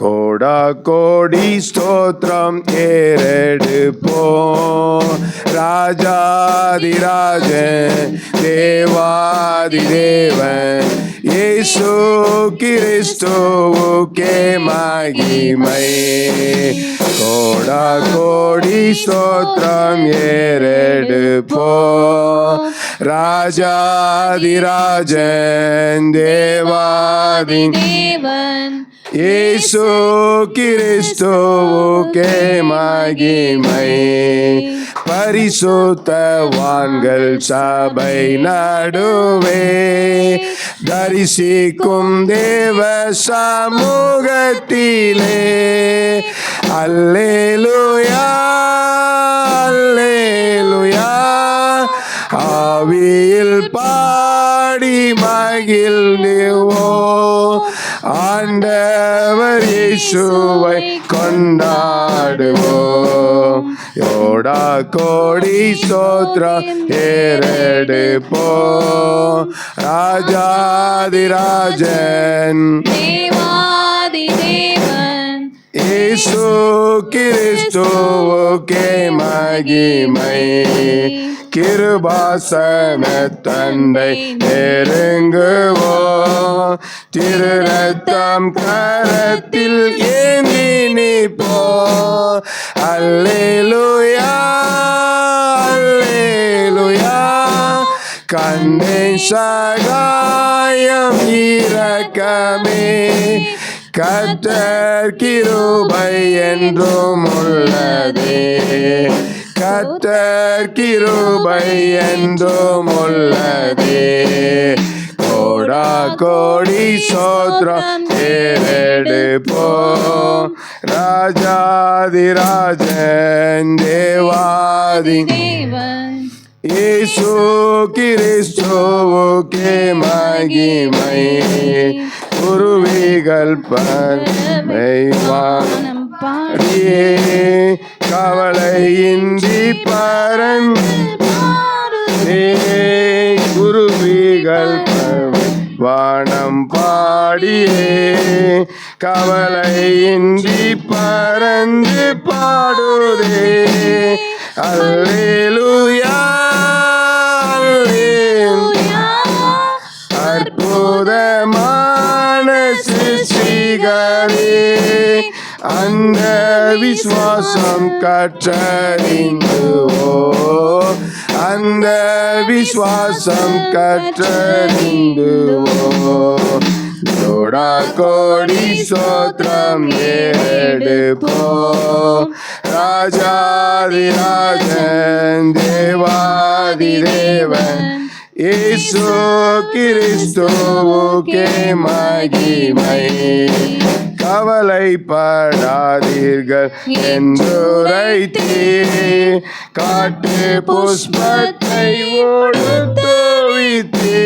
கோடா கோடி ஸ்தோத்திரம் ஏறெடுப்போம். ராஜாதிராஜன் தேவாதி தேவன் இயேசு கிறிஸ்துவுக்கே மகிமை. கோடா கோடி ஸ்தோத்திரம் ஏறெடுப்போம். ராஜாதிராஜன் தேவாதி தேவன் இயேசு கிறிஸ்துவுக்கே மகிமை. பரிசுத்தவான்கள் சபை நடுவே தரிசிக்கும் தேவ சமூகத்திலே அல்லேலூயா அல்லேலூயா ஆவியில் பாடி மகிழ்வோம். ஆண்டவர் இயேசுவை கொண்டாடுவோம். யோடா கோடி ஸ்தோத்திரம் ஏறெடுப்போம். ராஜாதிராஜன் தேவாதி தேவன் இயேசு கிறிஸ்துவுக்கே மகிமை. கிருபாசன தந்தை நெருங்குவோம். திரு ரத்தம் கரத்தில் ஏந்தி நிற்போம். அல்லேலூயா அல்லேலூயா கண்ணே சகாயம் இரக்கமே. கர்த்தர் கிருபை என்றும் உள்ளதே. கர்த்தர் கிருபை என்றும் உள்ளதே. கோடா கோடி ஸ்தோத்திரம் ஏறெடுப்போம். ராஜாதிராஜன் தேவாதி தேவன் இயேசு கிறிஸ்துவுக்கே மகிமை. குருவிகள் பரமைவானம் பாடியே கவலையின்றி பறந்தே. குருவிகள் வானம் பாடியே கவலையின்றி பறந்து பாடுதே. அல்லேலூயா அல்லேலூயா அற்புதமான சிருஷ்டிகளே அந்த விசுவாசம் கற்றறிந்துவோ. அந்த விசுவாசம் கற்றறிந்துவோ. கோடா கோடி ஸ்தோத்திரம் ஏறெடுப்போம். ராஜாதிராஜன் தேவாதி தேவன் இயேசு கிறிஸ்துவுக்கே மகிமை. கவலைப்படாதீர்கள் என்றுரைத்தே காட்டு புஷ்பத்தை ஒடுத்துவித்தே.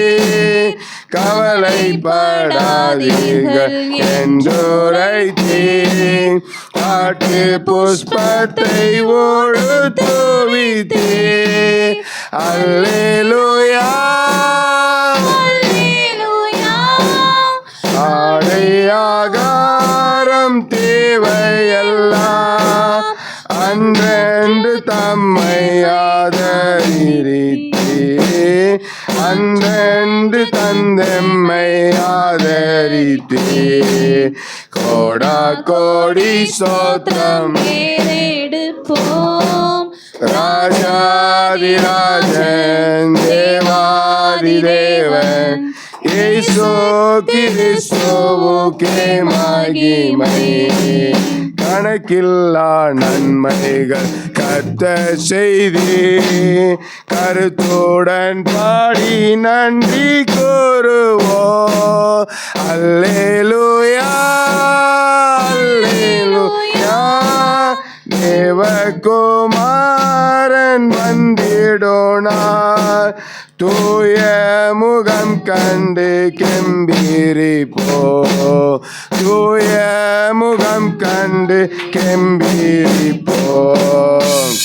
கவலைப்படாதீர்கள் என்றுரைத்தே காட்டு புஷ்பத்தை ஒடுத்துவித்தே. அல்லேலூயா அல்லேலூயா ஆடையாகாரம் தேவையெல்லாம் அன்றென்று தம்மை ஆதரித்தே. அன்றென்று தந்தெம்மை ஆதரித்தே. கோடா கோடி ஸ்தோத்திரம் ஏறெடுப்போம். ராஜாதிராஜன் தேவாதி தேவன் இயேசு கிறிஸ்துவுக்கே மகிமை. கணக்கில்லா நன்மைகள் கர்த்தர் செய்தி கருத்துடன் பாடி நன்றி கூறுவோம். அல்லேலூயா அல்லேலூயா தேவகுமாரன் வந்திடோனார். தூய முகம் கண்டு கெம்பீரிப்போ. தூய முகம் கண்டு கெம்பீரிப்போ.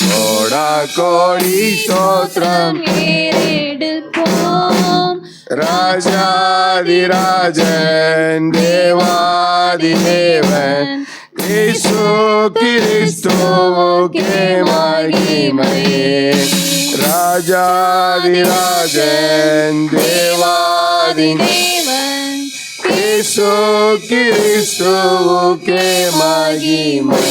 கோடா கோடி ஸ்தோத்திரம் ஏறெடுப்போம். ராஜாதிராஜன் தேவாதிதேவன் இயேசு கிறிஸ்துவுக்கே மகிமை. ராஜாதிராஜன் தேவாதிதேவன் இயேசு கிறிஸ்துவுக்கே மகிமை.